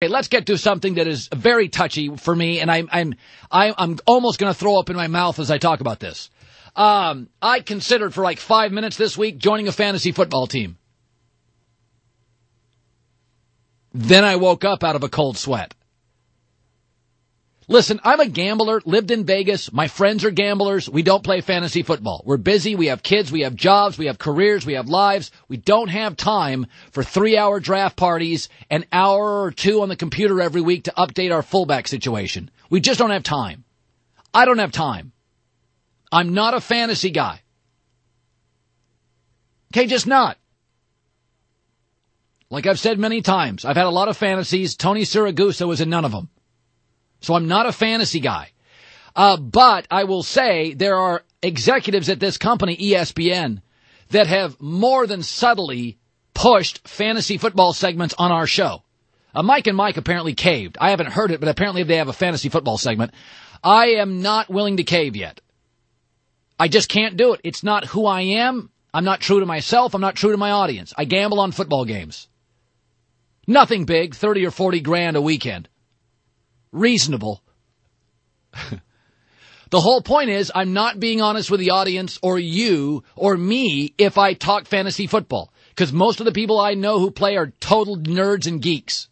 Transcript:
Okay, let's get to something that is very touchy for me, and I'm almost going to throw up in my mouth as I talk about this. I considered for like 5 minutes this week joining a fantasy football team. Then I woke up out of a cold sweat. Listen, I'm a gambler, lived in Vegas. My friends are gamblers. We don't play fantasy football. We're busy. We have kids. We have jobs. We have careers. We have lives. We don't have time for 3-hour draft parties, an hour or two on the computer every week to update our fullback situation. We just don't have time. I don't have time. I'm not a fantasy guy. Okay, just not. Like I've said many times, I've had a lot of fantasies. Tony Siragusa was in none of them. So I'm not a fantasy guy. But I will say there are executives at this company, ESPN, that have more than subtly pushed fantasy football segments on our show. Mike and Mike apparently caved. I haven't heard it, but apparently they have a fantasy football segment. I am not willing to cave yet. I just can't do it. It's not who I am. I'm not true to myself. I'm not true to my audience. I gamble on football games. Nothing big, 30 or 40 grand a weekend. Reasonable. The whole point is I'm not being honest with the audience or you or me if I talk fantasy football. Because most of the people I know who play are total nerds and geeks.